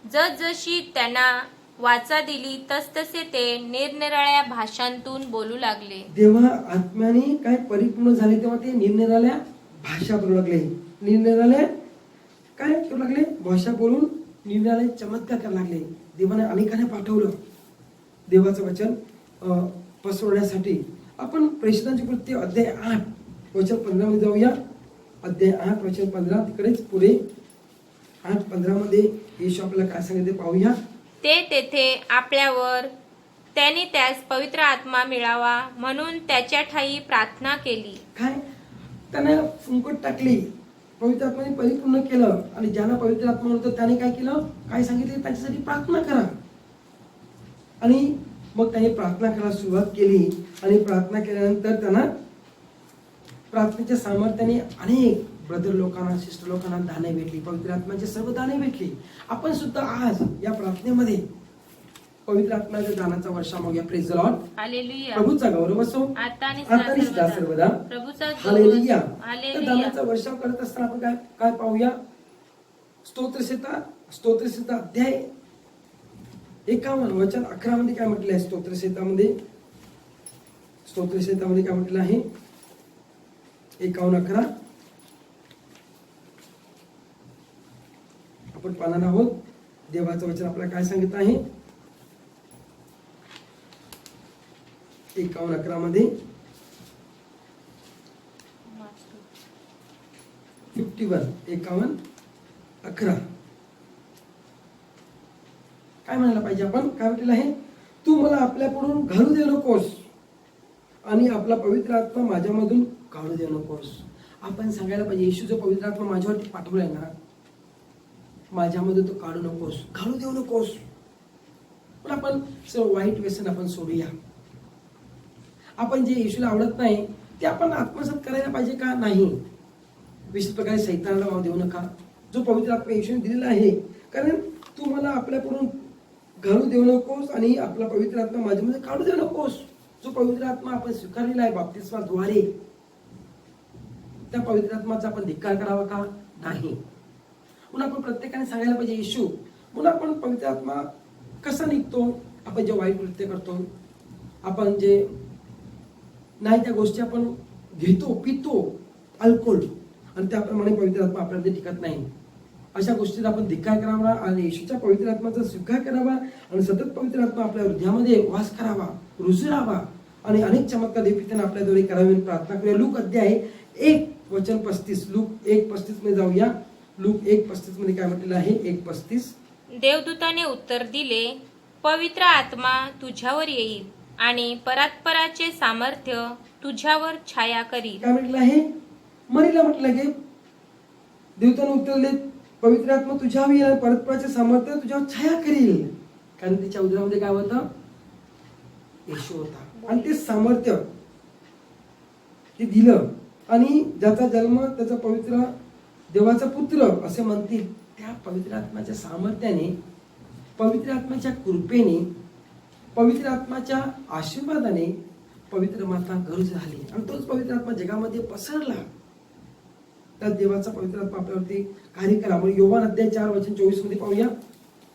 जसजशी त्यांना वाचा दिली तसतसे ते निरनिराळ्या भाषांतून बोलू लागले.
तेव्हा आत्म्याने काय परिपूर्ण झाले, तेव्हा ते निरनिराळ्या भाषा बोलू लागले. निरनिराळ्या काय करू लागले, भाषा बोलून निरनिराळे चमत्कार करायला लागले. देवाने अनेकांना पाठवलं देवाचं वचन पसरवण्यासाठी. आपण प्रेषितांची कृत्य अध्याय 8 वचन 15 मध्ये जाऊया. अध्याय 8 वचन 15, तिकडेच पुढे 8:15 मध्ये येशू आपल्याला काय सांगितले पाहूया.
ते तेथे आपल्यावर त्यांनी त्यास पवित्र आत्मा मिळावा म्हणून त्याच्या ठाई प्रार्थना केली.
काय त्यांना फुंकट टाकली, पवित्र आत्म्याने परिपूर्ण केलं आणि ज्यांना पवित्र आत्मा होतं त्याने काय केलं, काय सांगितले, त्यांच्यासाठी प्रार्थना करा. आणि मग त्यांनी प्रार्थना करायला सुरुवात केली आणि प्रार्थना केल्यानंतर त्यांना प्रार्थनेच्या सामर्थ्याने अनेक ब्रदर लोकांना, सिस्टर लोकांना दाने भेटली, पवित्र आत्म्याचे सर्व दाने भेटली. आपण सुद्धा आज या प्रार्थनेमध्ये पवित्र आत्म्याच्या दानाचा वर्षा मागूया. Praise the Lord.
हालेलुया.
प्रभूचा गौरव असो
आता आणि
आता सदा सर्वदा.
प्रभूचा
हालेलुया. तर
हालेलुया.
दानाचा वर्षाव करत असताना आपण काय काय पाहूया, स्तोत्रसंहिता अध्याय 51 वचन 11 मध्ये काय म्हटलं आहे, स्तोत्रसंहितामध्ये काय म्हटलं आहे, 51:11 आपण पाहणार आहोत. देवाचं वचन आपल्याला काय सांगितलं आहे, 51:11 मध्ये 51:11 काय म्हणायला पाहिजे आपण, काय म्हटलेलं आहे, तू मला आपल्याकडून घालू देऊ नकोस आणि आपला पवित्र आत्मा माझ्यामधून काढू देऊ नकोस. आपण सांगायला पाहिजे, येशू जो पवित्र आत्मा माझ्यावरती पाठवलाय ना, माझ्यामधून तो काढू नकोस, घालू देऊ नकोस. पण आपण सर्व वाईट व्यसन आपण सोडूया. आपण जे येशूला आवडत नाही ते आपण आत्मसात करायला पाहिजे का नाही. विशेष प्रकारे सैतानाला वाव देऊ नका, जो पवित्र आत्मा येशूने दिलेला आहे. कारण तू मला आपल्याकडून घालू देऊ नकोस आणि आपला पवित्र आत्मा माझ्यामध्ये काढू देऊ नकोस. जो पवित्र आत्मा आपण स्वीकारलेला आहे बाप्तिस्माद्वारे, त्या पवित्र आत्माचा आपण धिक्कार करावा का नाही. म्हणून आपण प्रत्येकाने सांगायला पाहिजे, येशू म्हणून आपण पवित्र आत्मा कसा निघतो. आपण जे वाईट कृत्य करतो, आपण जे नाही त्या गोष्टी आपण घेतो, पितो, अल्कोहोल, आणि त्याप्रमाणे पवित्र आत्मा आपल्यामध्ये टिकत नाही. अशा गोष्टीचा आपण धिक्कार करावा आणि येशूच्या पवित्र आत्माचा स्वीकार करावा आणि सतत पवित्र आत्मा आपल्या हृदयामध्ये वास करावा, रुजू राहावा आणि अनेक चमत्कार देवपित्याने आपल्याद्वारे करावे प्रार्थना करूया. लूक अध्याय 1:35, लूक 1:35 मध्ये जाऊया. लूक 1:35 मध्ये काय म्हटलेलं आहे, 1:35.
देवदूताने उत्तर दिले, पवित्र आत्मा तुझ्यावर येईल आणि परात्पराचे सामर्थ्य तुझ्यावर छाया करील.
काय म्हटलं आहे, मरीला म्हटलं की देवताने उत्तर दिले, पवित्र आत्मा तुझ्यावर येईल आणि परतपराचे सामर्थ्य तुझ्यावर छाया करील. कारण तिच्या उदरामध्ये काय होतं, येशू होता आणि ते सामर्थ्य ते दिलं. आणि ज्याचा जन्म त्याचा पवित्र देवाचा पुत्र असे म्हणतील, त्या पवित्र आत्म्याच्या सामर्थ्याने, पवित्र आत्म्याच्या कृपेने, पवित्र आत्म्याच्या आशीर्वादाने पवित्र माता गरज झाली आणि तोच पवित्र आत्मा जगामध्ये पसरला. त्या देवाचा पवित्र आत्मा आपल्यावरती कार्य करा. म्हणून योहान अध्याय 4:24 मध्ये पाहूया.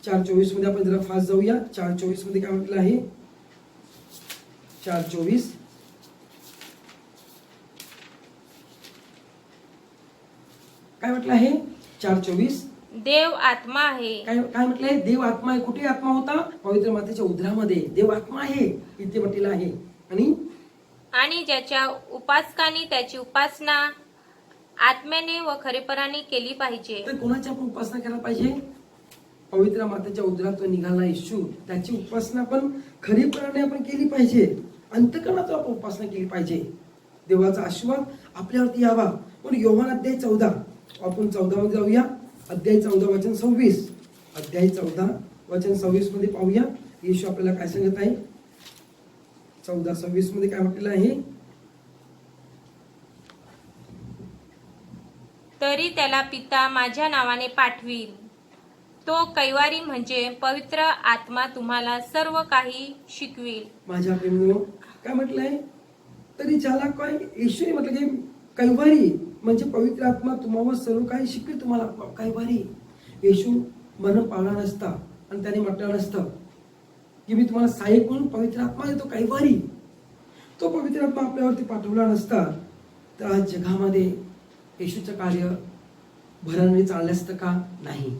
4:24 मध्ये आपण जरा फास्ट जाऊया. 4:24 मध्ये काय म्हटलं आहे, 4:24 काय म्हटलं आहे, 4:24
देव आत्मा आहे.
काय काय म्हटलंय, देव आत्मा आहे. कुठे आत्मा होता, पवित्र मातेच्या उदरामध्ये देव आत्मा आहे इथे म्हटलेलं आहे.
आणि ज्याच्या उपासकांनी त्याची उपासना आत्म्याने व खरेपणाने केली पाहिजे.
तर कोणाची आपण उपासना करायला पाहिजे, पवित्र मातेच्या उदरातून निघाला येशू, त्याची उपासना पण खरीपणाने आपण केली पाहिजे. अंतःकरणातून आपण उपासना केली पाहिजे. देवाचा आशीर्वाद आपल्यावरती यावा. पण योहान अध्याय 14 आपण 14 मध्ये जाऊया. अध्याय 14 वचन 26, अध्याय 14 वचन 26 मध्ये पाहूया. येशू आपल्याला काय सांगत आहे, 14:26 मध्ये काय म्हटलेलं आहे,
तरी त्याला पिता माझ्या नावाने पाठवील. तो कैवारी म्हणजे पवित्र आत्मा तुम्हाला सर्व काही शिकविल.
माझ्या प्रेमीनो काय म्हटलंय, तरी ज्याला काय येशूने म्हटलं की कैवारी म्हणजे पवित्र आत्मा तुम्हाला सर्व काही शिकवेल. तुम्हाला कैवारी, येशू मरण पावला नसता आणि त्याने म्हटलं नसतं की मी तुम्हाला सहाय्यक म्हणून पवित्र आत्मा देतो, कैवारी, तो पवित्र आत्मा आपल्यावरती पाठवला नसता तर आज जगामध्ये येशूचं कार्य भराने चाललं असतं का नाही.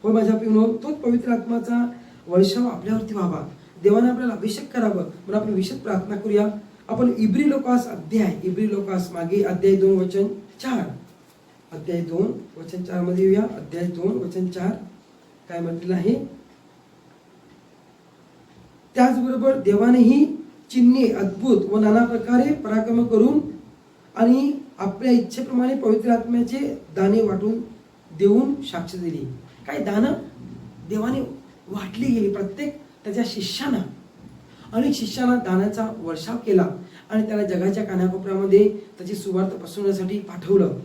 हो माझ्या प्रेमीनो, तोच पवित्र आत्माचा वर्षाव आपल्यावरती व्हावा. देवाने आपल्याला अभिषेक करावं म्हणून आपण विशेष प्रार्थना करूया. आपण इब्री लोकास मागे अध्याय 2 वचन 4, अध्याय 2 वचन 4 मध्ये येऊया. अध्याय 2 वचन 4 काय म्हटलेलं आहे, त्याचबरोबर देवानेही चिन्हे, अद्भुत व नाना प्रकारे पराक्रम करून आणि आपल्या इच्छेप्रमाणे पवित्र आत्म्याचे दाणे वाटून देऊन साक्ष दिली. काय दानं देवाने वाटली गेली प्रत्येक त्याच्या शिष्यांना. अनेक शिष्यांना दानाचा वर्षाव केला आणि त्याला जगाच्या कानाकोपऱ्यामध्ये त्याची सुवार्थ पसरवण्यासाठी पाठवलं.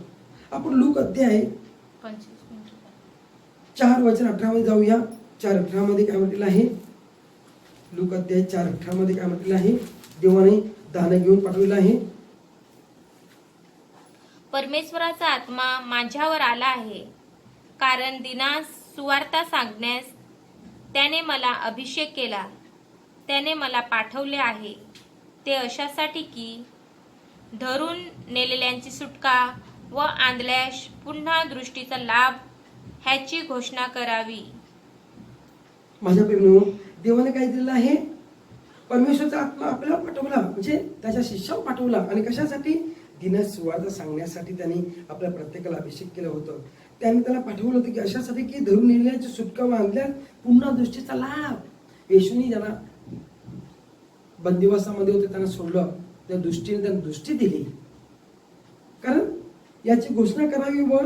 आपण लूक अध्याय 4:18 मध्ये जाऊया. 4:18 मध्ये काय म्हटलेलं आहे? लूक अध्याय 4:18 मध्ये काय म्हटलेलं आहे? देवाने दान घेऊन पाठवलेलं आहे.
परमेश्वराचा आत्मा माझ्यावर आला आहे, कारण दिनास सुवार्ता सांगण्यास त्याने मला अभिषेक केला. त्याने मला पाठवले आहे ते अशासाठी की धरून नेलेल्यांची सुटका व आंधळ्यास पुन्हा दृष्टीचा लाभ ह्याची घोषणा करावी.
माझ्या प्रेमानो, देवाने काय दिलेलं आहे? परमेश्वराचा आत्मा आपल्याला पाठवला, म्हणजे त्याच्या शिष्यावर पाठवला. आणि कशासाठी? दिनास सुवार्ता सांगण्यासाठी त्यांनी आपल्या प्रत्येकाला अभिषेक केलं होतं. त्यांनी त्याला पाठवलं होतं की अशासाठी की धरून नेलेल्याची सुटका व आंधळ्यास पुन्हा दृष्टीचा लाभ. येशूनी ज्यांना बंदिवासामध्ये होते त्यांना सोडलं, त्या दृष्टीने त्यांना दृष्टी दिली. कारण याची घोषणा करावी व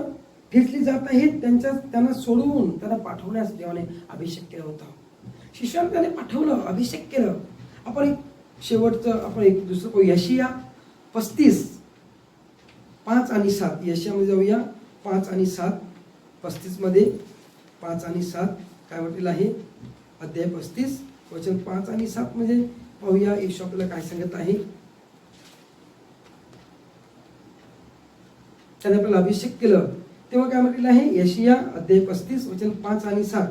ठेचली जात आहे त्यांना सोडवून त्यांना पाठवण्यास देवाने अभिषेक केला होता. शिष्याला त्याने पाठवलं, अभिषेक केलं. आपण एक शेवटचं आपण एक दुसरं पाहू. यशिया 35:5-7. यशियामध्ये जाऊया. 5:7. 35 मध्ये 5:7 काय म्हटलेलं आहे? अध्याय 35 वचन 5-7 मध्ये पाहूया येशू आपल्याला काय सांगत आहे. त्याने आपल्याला अभिषेक केलं तेव्हा काय म्हटलेलं आहे? यशिया अध्याय 35 वचन 5-7.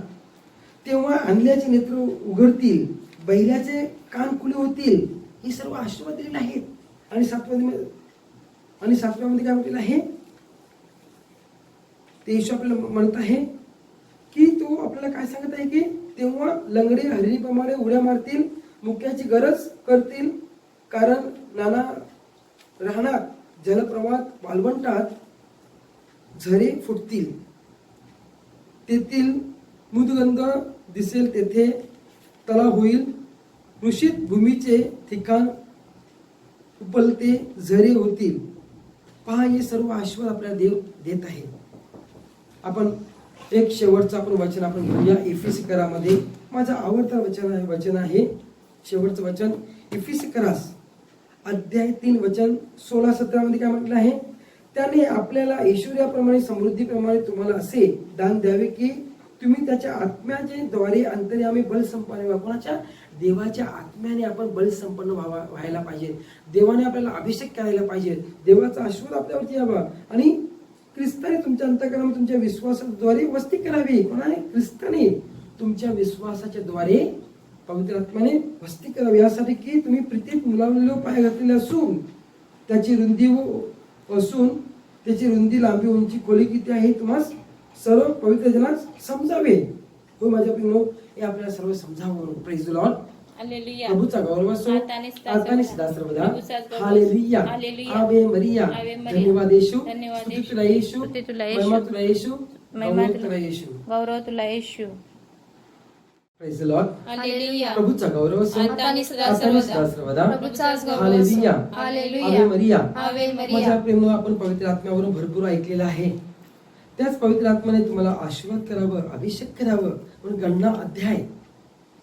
तेव्हा अंधल्याचे नेत्र उघडतील, बहिऱ्याचे कान खुले होतील. ही सर्व आशीर्वाद दिलेले आहेत. आणि 7व्यामध्ये काय म्हटलेलं आहे? ते येशू आपल्याला म्हणत आहे की तो आपल्याला काय सांगत आहे की तेव्हा लंगडे हरिणीप्रमाणे उड्या मारतील, मुक्याची गरज करतील, कारण नाना राहणार जलप्रवाहात वाळवंटात झरे फुटतील, तेथील मुदगंध दिसेल, तेथे तलाव होईल, कृषित भूमीचे ठिकाण उपलते झरे होतील. पहा, हे सर्व आशीर्वाद आपल्याला देव देत आहे. आपण एक शेवटचं आपण वचन आपण घेऊया. इफिसिकरामध्ये माझं आवडतं वचन आहे शेवटचं वचन. इफिसिकरास अध्याय 3 वचन 16-17 मध्ये काय म्हटलं आहे? त्याने आपल्याला ऐश्वर्याप्रमाणे समृद्धीप्रमाणे तुम्हाला असे दान द्यावे की तुम्ही त्याच्या आत्म्याचे द्वारे अंतर्यामी बल संपन्न व्हा. कोणाच्या? देवाच्या आत्म्याने आपण बल संपन्न व्हायला पाहिजे. देवाने आपल्याला अभिषेक करायला पाहिजे. देवाचा आशीर्वाद आपल्यावरती यावा आणि ख्रिस्ताने तुमच्या अंतःकरणामध्ये तुमच्या विश्वासाद्वारे वस्ती करावी. कोणाने? ख्रिस्ताने तुमच्या विश्वासाच्या द्वारे पवित्र आत्म्याने वस्ती करावी, यासाठी की तुम्ही प्रीतीत मुलावलेले पाय घातलेले असून त्याची रुंदी लांबी उंची खोली किती आहे तुम्हाला सर्व पवित्र जनास समजावे. हो माझ्या प्रियो, हे आपल्याला सर्व समजावं. Praise the Lord.
हालेलुया.
प्रभूचा गौरव असो आता सदा सर्वदा.
हालेलुया.
हालेलुया.
हालेलुया.
आवे मरिया.
आवे मरिया.
धन्यवाद येशू.
धन्यवाद
स्तुती
येशू.
तुला येशू.
स्तुती तुला येशू.
महिमा तुला येशू.
महिमा
गौरव तुला येशू.
गौरव तुला Yeshu.
Praise the Lord.
Hallelujah.
प्रभूचा गौरव असो
आता आणि सदा
आता
सर्वदा.
सदा सर्वदा.
प्रभूचाच गौरव असो.
हालेलुया.
हालेलुया.
आवे मरिया.
आवे मरिया.
माझ्या प्रेम आपण पवित्र आत्म्यावरून भरपूर ऐकलेलं आहे. त्याच पवित्र आत्म्याने तुम्हाला आशीर्वाद करावं, अभिषेक करावं म्हणून गणना अध्याय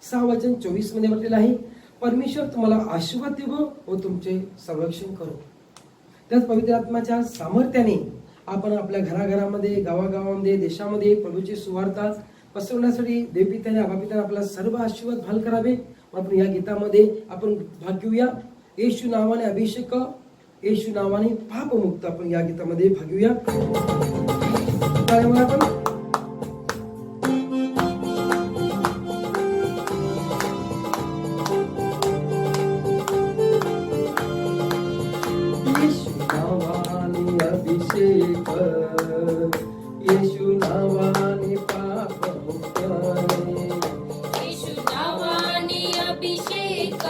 6 वचन 24 मध्ये म्हटलेलं आहे, परमेश्वर तुम्हाला आशीर्वाद देवो व तुमचे संरक्षण करो. त्याच पवित्र आत्म्याच्या सामर्थ्याने आपण आपल्या घराघरामध्ये, गावागावामध्ये, देशामध्ये प्रभूची सुवार्ता पसरवण्यासाठी देवपित्याने आबापित्याने आपल्याला सर्व आशीर्वाद भाल करावे. आपण या गीतामध्ये आपण भाग घेऊया. येशू नावाने अभिषेक, येशू नावाने पापमुक्त. आपण या गीतामध्ये भाग घेऊया. त्यामुळे आपण येशू नावाने अभिषेक, येशू नावाने पापमुक्त,
येशू नावाने अभिषेक,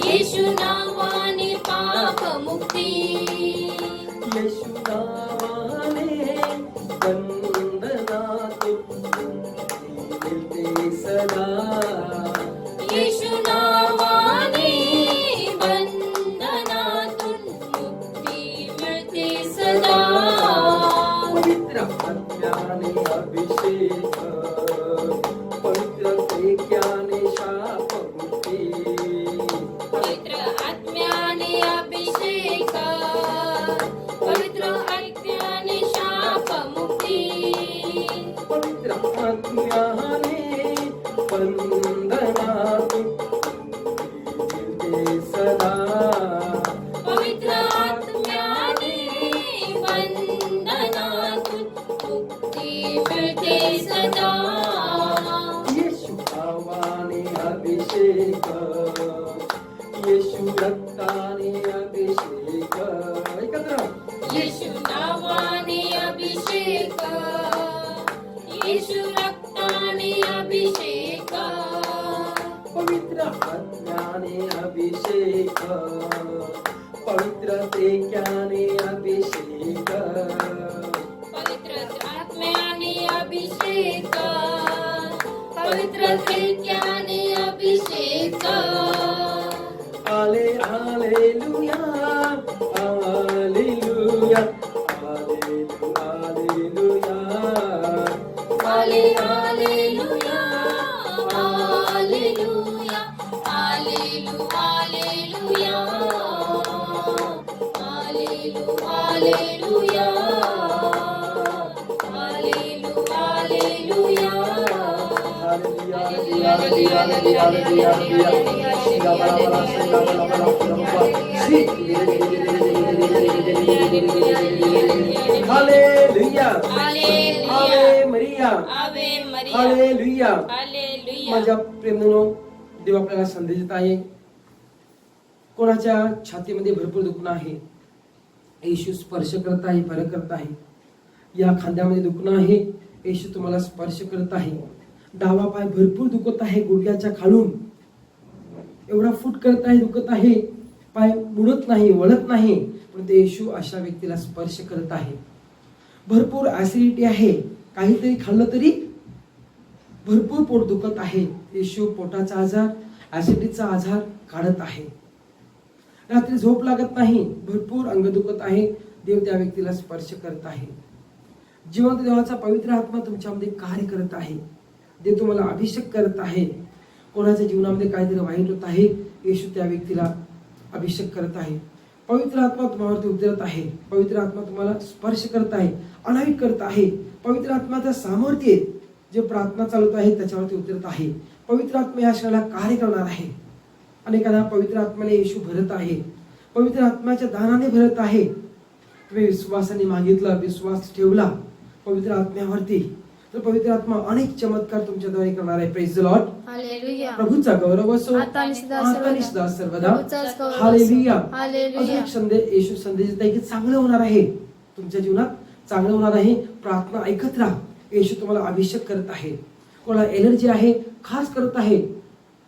येशू नावाने पापमुक्ती,
येशू नावाने बंधनातून मिळते सदा,
येशू नावाने बंधनातून मुक्ती
आत्म्याने बंधनातून मिळते सदा.
पवित्र आत्म्याने बंधनातून मुक्ती मिळते सदा.
येशू नावाने अभिषेक, येशू रक्ताने अभिषेक. एकत्र
येशू नावाने अभिषेक, येशू रक्ताने अभिषेक.
पवित्र आत्म्याने अभिषेक, पवित्र तेक्याने अभिषेक.
पवित्र आत्म्याने अभिषेक, पवित्र तेक्याने अभिषेक.
आले हालेलुया, हालेलुया, हालेलुया.
हाले हालेलुया, हालेलुया, हालेलु हालेलुया, हालेलु हालेलुया, हालेलु हालेलुया.
हालेलुया,
हालेलुया,
आवे मरिया,
आवे मरिया,
हालेलुया.
हालेलुया.
माझ्या प्रेमानो, देव आपल्याला संदेश देत आहे. कोणाच्या छातीमध्ये भरपूर दुखणं आहे, येशू स्पर्श करत आहे, फरक करत आहे. या खांद्यामध्ये दुखणं आहे, येशू तुम्हाला स्पर्श करत आहे. डावा पाय भरपूर दुखत आहे, गुडघ्याच्या खालून एवढा फूट करत आहे, दुखत आहे, पाय मुडत नाही, वळत नाही, पण ते येशू अशा व्यक्तीला स्पर्श करत आहे. भरपूर ऍसिडिटी आहे, काहीतरी खाल्लं तरी भरपूर पोट दुखत आहे. येशू पोटाचा आजार, ऍसिडिटीचा आजार काढत आहे. रात्री झोप लागत नाही, भरपूर अंग दुखत आहे, देव त्या व्यक्तीला स्पर्श करत आहे. जिवंत देवाचा पवित्र आत्मा तुमच्यामध्ये कार्य करत आहे. देव तुम्हाला अभिषेक करत आहे. कोणाच्या जीवनामध्ये काहीतरी वाईट होत आहे, येशू त्या व्यक्तीला अभिषेक करत आहे. पवित्र आत्मा तुम्हावरती उतरत आहे. पवित्र आत्मा तुम्हाला स्पर्श करत आहे, अनाईट करत आहे. पवित्र आत्माचं सामर्थ्य जे प्रार्थना चालवत आहे त्याच्यावरती उतरत आहे. पवित्र आत्मा या क्षणाला कार्य करणार आहे. अनेकांना पवित्र आत्म्याने येशू भरत आहे, पवित्र आत्म्याच्या दानाने भरत आहे. तुम्ही विश्वासाने मागितलं, विश्वास ठेवला पवित्र आत्म्यावरती, तर पवित्र आत्मा अनेक चमत्कार तुमच्याद्वारे करणार आहे. Praise the Lord.
हालेलुया.
प्रभूचा गौरव असो
आता आणि सदा
सर्वदा.
प्रभूचाच गौरव असो.
हालेलुया.
हालेलुया.
अजून एक संदेश, येशू संदेश देत आहे की चांगलं होणार आहे, तुमच्या जीवनात चांगलं होणार आहे. प्रार्थना ऐकत राहा. येशू तुम्हाला अभिषेक करत आहे. कोणाला एलर्जी आहे, खास करत आहे,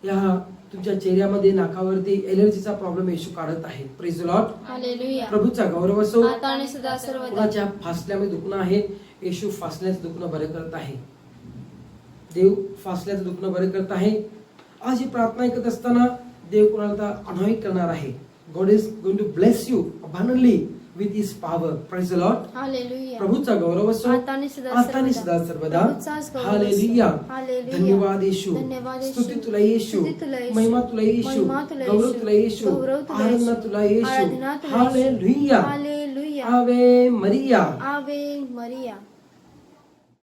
या तुमच्या चेहऱ्यामध्ये, नाकावरती एलर्जीचा प्रॉब्लेम येशू काढत आहे. Praise the Lord.
हालेलुया.
प्रभूचा गौरव असो.
आता आणि सदा सर्वदा.
कोणाच्या फासल्यामध्ये दुखणं आहे, येशू फासल्याचं दुखणं बरं करत आहे. देव फासल्याचं दुखणं बरं करत आहे. आज ही प्रार्थना ऐकत असताना देव कोणाला अनॉइंट करणार आहे. God is going to bless you abundantly with his power. Praise the Lord.
Hallelujah.
प्रभूचा गौरव असो.
आता आणि सदा
आता आणि सदा सर्वदा.
प्रभूचाच गौरव असो.
हालेलुया.
हालेलुया.
धन्यवाद येशू.
धन्यवाद येशू.
स्तुती तुला येशू.
स्तुती तुला येशू.
महिमा तुला येशू.
महिमा तुला
गौरव
येशू.
तुला येशू.
गौरव तुला
आराधना
येशू.
तुला येशू.
आराधना तुला येशू.
हालेलुया.
हालेलुया.
आवे मरिया.
आवे मरिया.